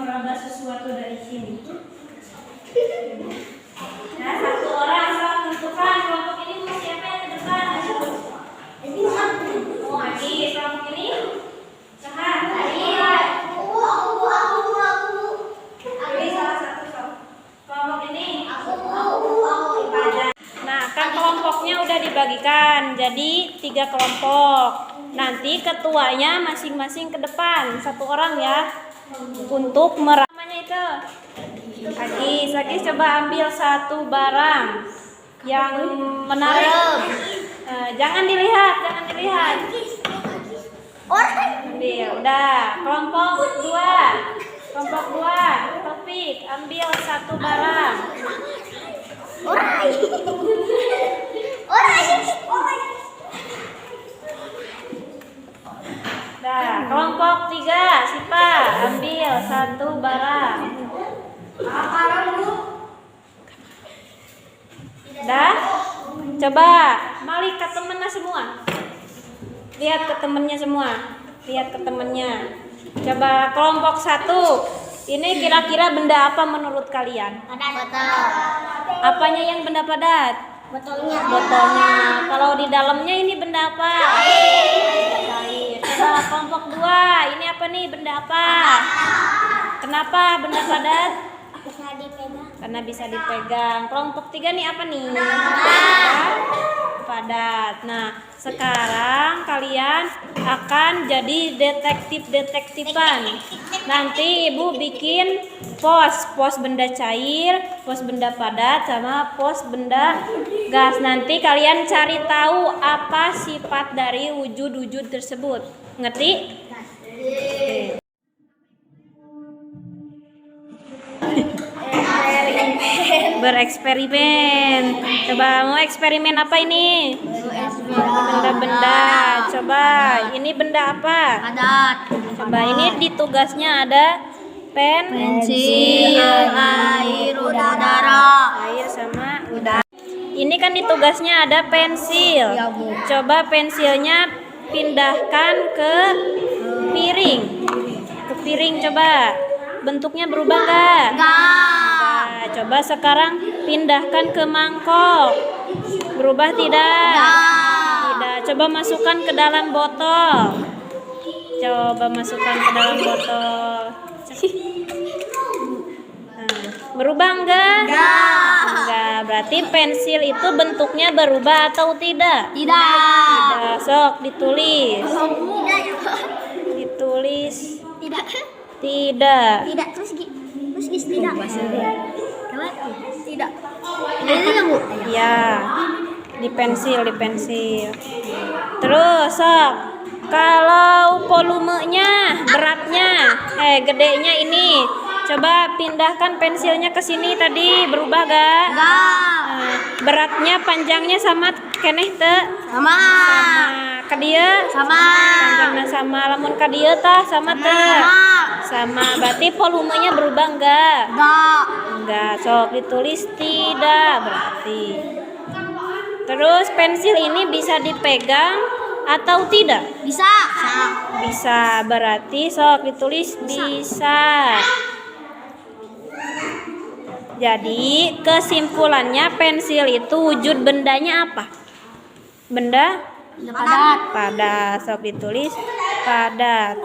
meraba sesuatu dari sini. Nah, satu orang tentukan kelompok ini mau siapa yang ke depan? Oh, Adi, kelompok ini? Saha? Adi, salah satu kelompok ini? Nah, kan kelompoknya udah dibagikan, jadi 3 kelompok. Nanti ketuanya masing-masing ke depan, 1 orang ya, untuk namanya itu. Agis, coba ambil 1 barang yang menarik. Jangan dilihat. Ambil, udah. Kelompok 2, Taufik, ambil 1 barang. Nah, kelompok 3, Sipa, ambil 1 barang. Dah, coba balik ke temennya semua. Lihat ke temennya. Coba kelompok 1. Ini kira-kira benda apa menurut kalian? Apanya yang benda padat? Botolnya. Kalau di dalamnya ini benda apa? Cair. Coba kelompok 2. Ini apa nih? Benda apa? Kenapa benda padat? Karena bisa dipegang. Kelompok 3 nih apa nih? Padat. Nah, sekarang kalian akan jadi detektifan. Nanti ibu bikin pos benda cair, pos benda padat, sama pos benda gas. Nanti kalian cari tahu apa sifat dari wujud-wujud tersebut. Ngerti? Bereksperimen. Coba mau eksperimen apa ini? Benda-benda. Coba ini benda apa? Coba ini di tugasnya ada pensil, air, udara. Air sama udara. Ini kan di tugasnya ada pensil. Coba pensilnya pindahkan ke piring. Coba. Bentuknya berubah enggak? Nah, coba sekarang pindahkan ke mangkok. Berubah tidak? Tidak. Coba masukkan ke dalam botol. Berubah enggak? Enggak. Berarti pensil itu bentuknya berubah atau tidak? Tidak. Sok ditulis. Tidak. Terus tidak. Tidak. Ya. Di pensil. Terus sok. Kalau volumenya, beratnya, gedenya ini, coba pindahkan pensilnya ke sini tadi, berubah gak? Beratnya, panjangnya sama keneh teh? Sama. Ka dieu? Sama. Panjangnya sama, lamun ka dieu tah sama teh? Sama. Berarti volumenya berubah enggak? Enggak. Sok ditulis tidak berarti. Terus pensil ini bisa dipegang atau tidak? Bisa. Berarti sok ditulis bisa. Jadi kesimpulannya pensil itu wujud bendanya apa? Benda padat. Sok ditulis padat.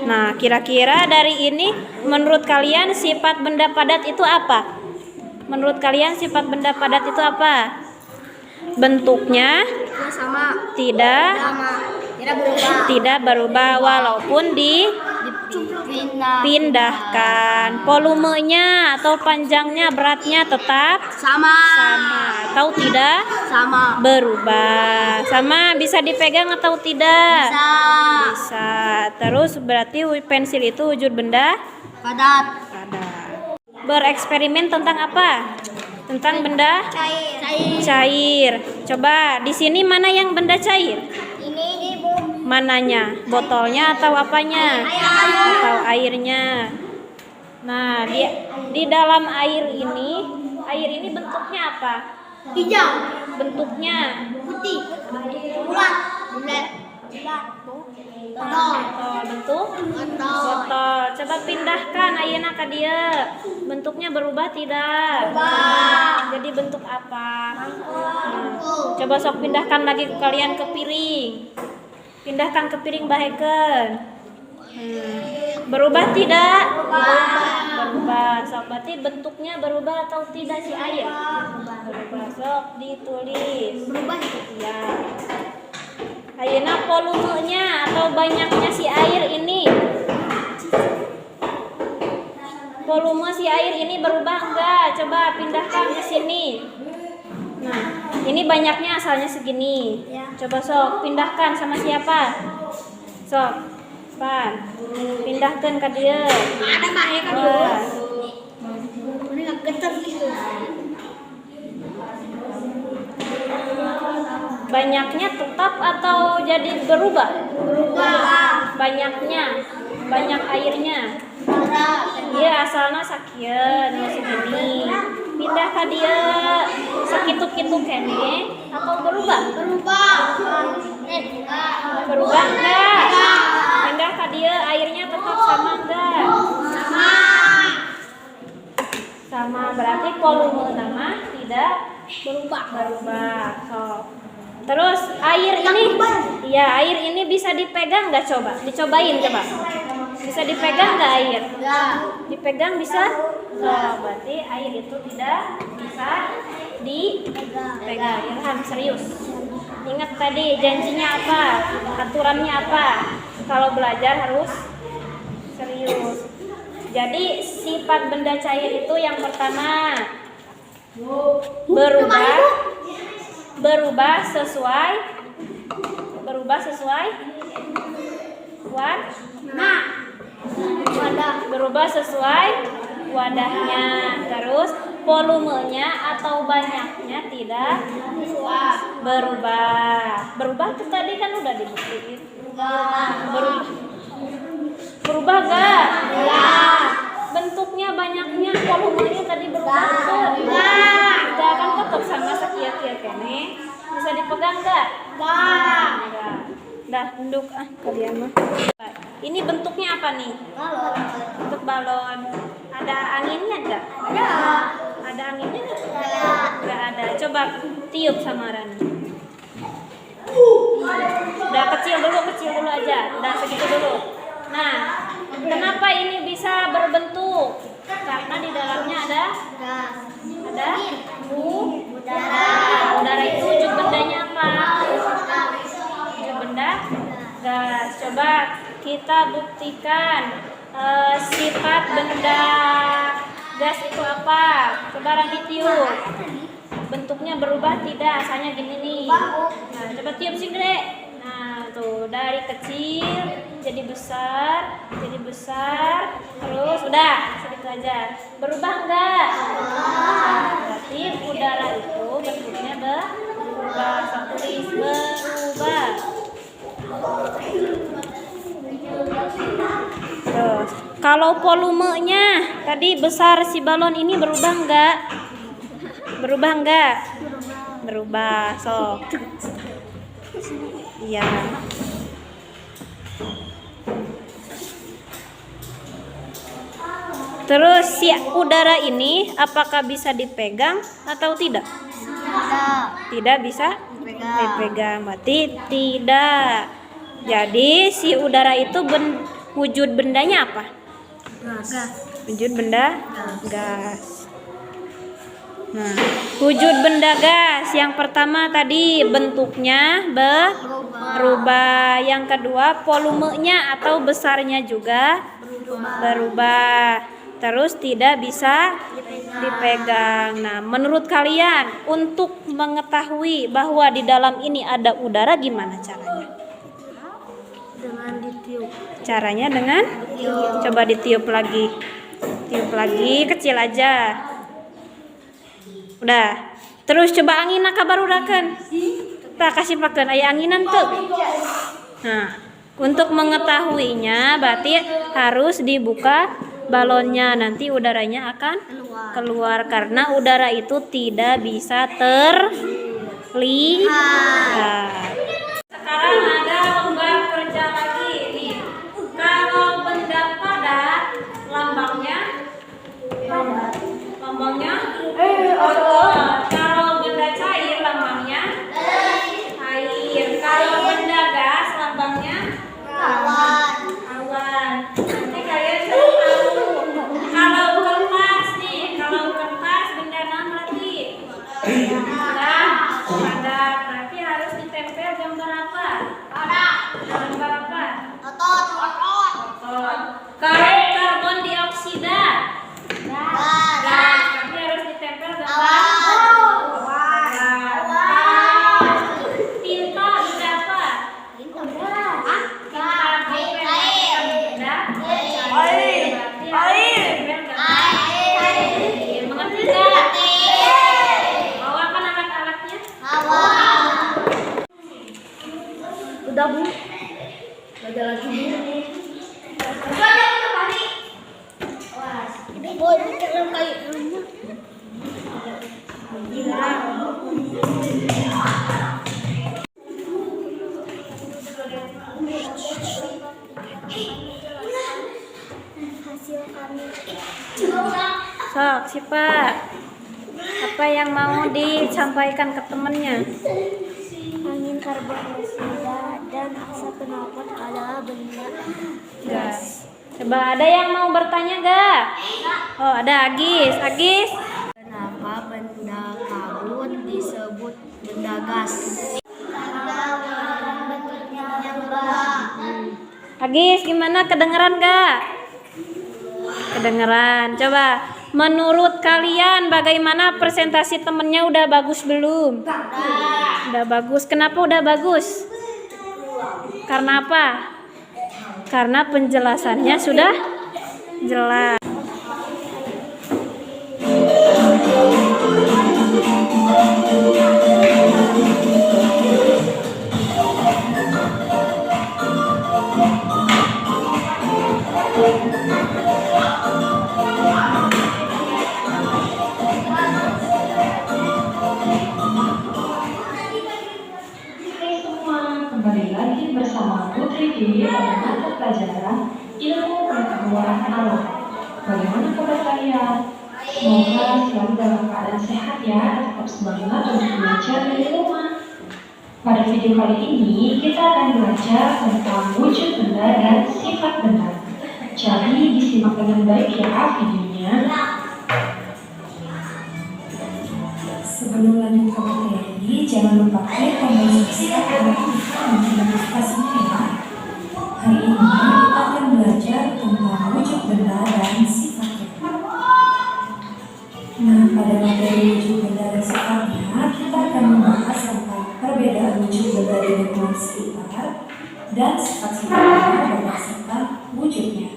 Nah, kira-kira dari ini menurut kalian sifat benda padat itu apa? Bentuknya tidak berubah walaupun dipindahkan. Volumenya atau panjangnya, beratnya tetap sama atau tidak berubah. Sama, bisa dipegang atau tidak? Bisa. Terus berarti pensil itu wujud benda padat. Bereksperimen tentang apa? Tentang benda cair. Coba di sini mana yang benda cair? Ini Ibu. Mananya? Botolnya atau apanya? Atau airnya? Nah, di dalam air ini bentuknya apa? Hijau. Bentuknya Putih. Bulat. Botol. Bentuk botol. Coba pindahkan ayeuna ka dieu. Bentuknya berubah tidak? Berubah. Jadi bentuk apa? Coba sok pindahkan lagi kalian ke piring. Pindahkan ke piring bahekeun. Berubah tidak? Berubah. Sok berarti bentuknya berubah atau tidak si air? Berubah. Sok ditulis. Berubah. Ya. Ayeuna volumenya atau banyaknya si air ini. Volume si air ini berubah enggak? Coba pindahkan ke sini. Nah, ini banyaknya asalnya segini. Coba sok pindahkan sama siapa? Sok. Pan. Pindahkan ke dia. Ada Mak ya kan dulu. Ini enggak geter gitu. Banyaknya tetap atau jadi berubah? Berubah. Banyaknya. Banyak airnya. Dia asalnya sakieun segini. Pindah ke dia sakitu-kitu kene atau berubah? Berubah. Berubah enggak? Pindah ke dia airnya tetap sama enggak? Sama berarti volume nama tidak berubah. So. Terus air ini, iya air ini bisa dipegang nggak coba? Dicobain coba. Bisa dipegang nggak air? Dipegang bisa? Oh, berarti air itu tidak bisa dipegang. Ilham serius. Ingat tadi janjinya apa? Aturannya apa? Kalau belajar harus serius. Jadi sifat benda cair itu yang pertama berubah sesuai berubah sesuai wadahnya. Terus volumenya atau banyaknya tidak berubah tuh tadi kan udah dibuktiin. Berubah gak? Bentuknya banyaknya volumenya tadi berubah tuh. Tidak kan tetap sama sekian kene. Bisa dipegang gak? Enggak. Dah duduk kalian mah. Ini bentuknya apa nih? Bentuk balon. Ada anginnya enggak? Ada anginnya enggak? Enggak ada. Coba tiup sama Rani. Udah kecil dulu aja. Udah segitu dulu. Nah, kenapa ini bisa berbentuk? Karena di dalamnya ada udara itu wujud bendanya apa? Wujud benda gas. Coba kita buktikan sifat benda gas itu apa? Coba Rani tiup. Bentuknya berubah tidak? Asalnya gini nih. Nah, coba tiup sini deh. Nah, tuh dari kecil jadi besar, terus udah segitu aja. Berubah enggak? Berarti udara itu bentuknya berubah. Tulis berubah. Terus kalau volumenya tadi besar si balon ini berubah enggak? Berubah. So. Iya. Terus si udara ini apakah bisa dipegang atau tidak? Tidak bisa dipegang. Berarti tidak. Jadi si udara itu wujud bendanya apa? Wujud benda gas. Nah, wujud benda gas yang pertama tadi bentuknya berubah. Yang kedua volumenya atau besarnya juga berubah. Terus tidak bisa dipegang. Nah, menurut kalian untuk mengetahui bahwa di dalam ini ada udara gimana caranya? Dengan ditiup. Caranya dengan coba ditiup lagi. Tiup lagi kecil aja. Udah. Terus coba angina kabarurakeun. Tak kasih pakeun aya anginan tuh. Nah, untuk mengetahuinya berarti harus dibuka balonnya. Nanti udaranya akan keluar karena udara itu tidak bisa terlihat. sekarang ada lembar kerja lagi nih. Kalau benda padat, lambangnya kalau benda cair, lambangnya air. Kalau benda gas, lambangnya awan. Nanti kalian sudah tahu. Kalau kertas nih, benda apa berarti? Padat. Berarti harus ditempel gambar apa? Gambar apa? Otot. Kalau karbon dioksida, gas. Berarti harus ditempel gambar tinta. Benda apa? Tinta bolpen. Benda air. Berarti harus ditempel gambar air. Mengerti nggak? Bawakan alat-alatnya. Udah Bu. Ada lagi Bu. Ini boleh dalam kayunya. Hasil kami. Sok, Sipa. Apa yang mau disampaikan ke temennya? Angin karbon dioksida dan asap knalpot adalah benda gas. Coba ada yang mau bertanya gak? Oh, ada Agis. Kenapa benda kabut disebut benda gas? Agis, gimana? Kedengeran gak? Kedengeran. Coba, menurut kalian bagaimana presentasi temennya, udah bagus belum? Udah bagus. Kenapa udah bagus? Karena apa? Karena penjelasannya sudah jelas. Kembali lagi bersama Putri Dewi pada mata pelajaran ilmu pengetahuan alam. Bagaimana kabar kalian? Semoga selalu dalam keadaan sehat ya, tetap semangat untuk belajar dari rumah. Pada video kali ini kita akan belajar tentang wujud benda dan sifat benda. Jadi disimak dengan baik ya videonya. Sebelum lanjut ke materi, jangan lupa klik tombol subscribe dan aktifkan notifikasinya ya. Hari ini kita akan belajar tentang wujud benda dan sifatnya. Nah, pada materi wujud benda dan sifatnya, kita akan membahas tentang perbedaan wujud benda di lingkungan sekitar dan sifat-sifatnya berdasarkan wujudnya.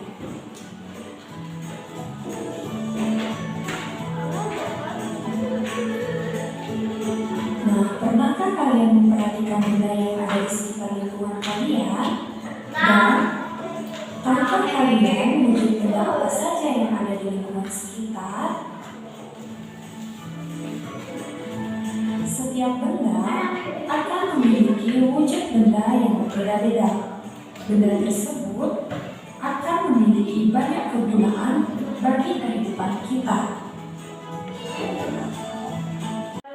Nah, pernahkah kalian memperhatikan benda yang ada di sekitar lingkungan kalian? Dan tahukah kalian wujud benda apa saja yang ada di lingkungan sekitar? Setiap benda akan memiliki wujud benda yang berbeda-beda. Benda tersebut akan memiliki banyak kegunaan bagi kehidupan kita.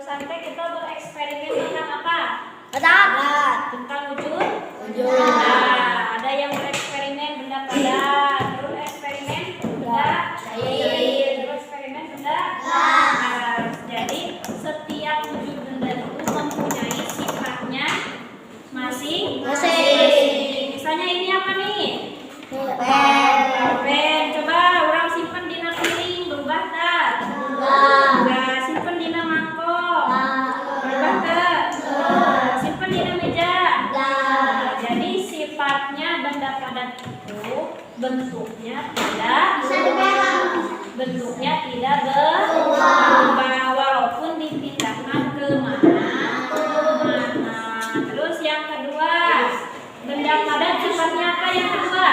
Sampai kita bereksperimen tentang apa? Tentang wujud. Nah, ada yang bereksperimen benda padat, terus eksperimen benda cair, terus eksperimen benda gas. Jadi setiap wujud benda itu mempunyai sifatnya masing-masing. Misalnya ini apa nih? Pulpen. Coba orang simpan di piring, berubah tak? Enggak. Simpan di mangkok, berubah tak? Simpan di meja. Jadi sifatnya benda padat itu bentuknya tidak berubah walaupun dipindahkan ke mana. Terus yang kedua, benda padat sifatnya apa yang kedua?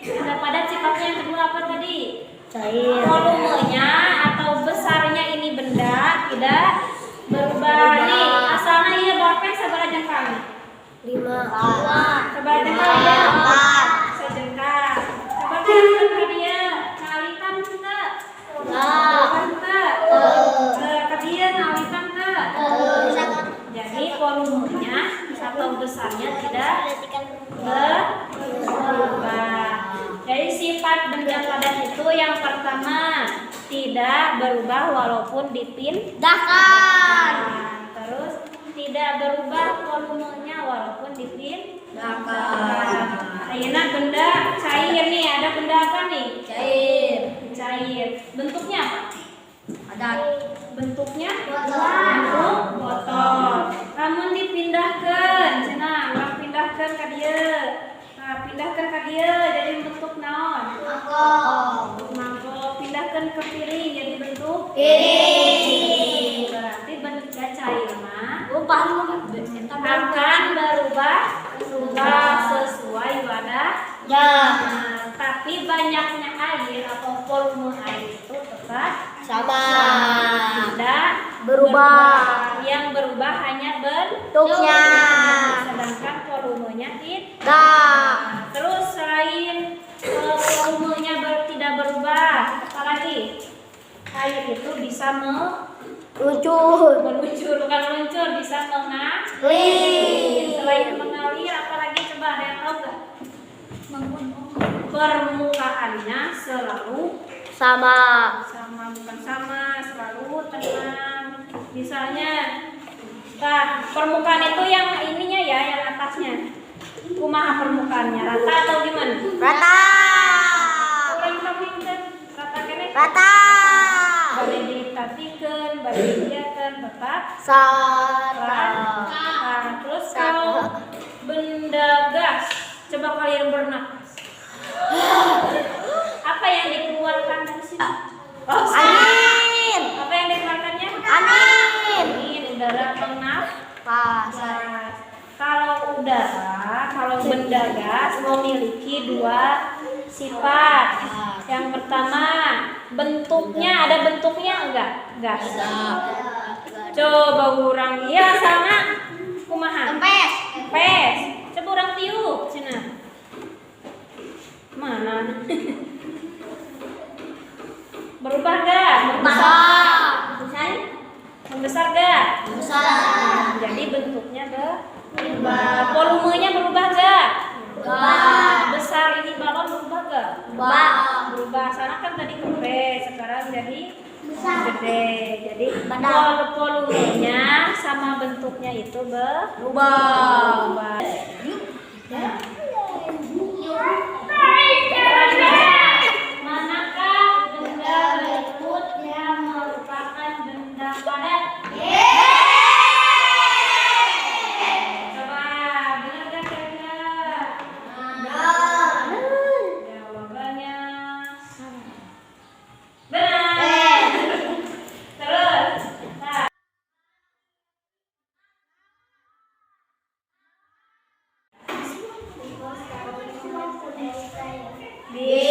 Benda padat sifatnya yang kedua apa tadi? Cair. Volumenya atau besarnya ini benda tidak berubah. Nih, asalnya iya bolpen sabar aja kami. Coba dengar. Sejengkal. Coba dengar dia. Ngalitan enggak? Enggak. Dia ngalitan enggak? Jadi volumenya atau besarnya tidak berubah. Jadi sifat benda padat itu yang pertama tidak berubah walaupun dipindahkan. Terus tidak berubah volumenya walaupun dipindahkan. Ayeuna benda cair nih, ada benda apa nih? Cair. Bentuknya apa? Bentuknya bentuk botol. Namun dipindahkan, cenah, urang pindahkan ka dieu. Nah, pindahkan ka dieu jadi bentuk naon? Mangkok. Pindahkan ke piring jadi bentuk piring. Berarti benda cair mah akan berubah sesuai wadah. Nah, tapi banyaknya air atau volume air itu tetap Sama. tidak Berubah. Yang berubah hanya Bentuknya. sedangkan volumenya tidak. Tidak. Terus selain volumenya tidak berubah, apa lagi? Air itu bisa Lucu. meluncur, bukan meluncur, bisa mengalir. Wih. Selain mengalir, apalagi coba ada yang tahu nggak? Permukaannya selalu Sama. bukan sama, selalu tenang. Misalnya, nah, permukaan itu yang ininya ya, yang atasnya. Kumaha permukaannya, rata atau gimana? Rata. Orang kami rata kene. Rata. Boleh ditatikan, boleh dibiarkan, tetap Rata. Nah, terus kalau benda gas, coba kalian bernapas. Apa yang dikeluarkan dari sini? Angin. Apa yang dikeluarkannya? Angin. Udara Pas. Kalau benda gas memiliki dua sifat. Yang pertama, bentuknya ada bentuknya enggak? Gas. Coba urang iya sama kumaha? Empes. Coba urang tiup cenah. Mana? Berubah gak? Membesar gak? Jadi bentuknya berubah. Volumenya berubah gak? Besar ini balon berubah gak? Berubah. Sana kan tadi kempes, sekarang jadi gede. Jadi volumenya sama bentuknya itu berubah. Manakah benda berikut yang merupakan benda padat? Coba, benar gak kira-kira? Jawabannya benar. Terus, nah. Di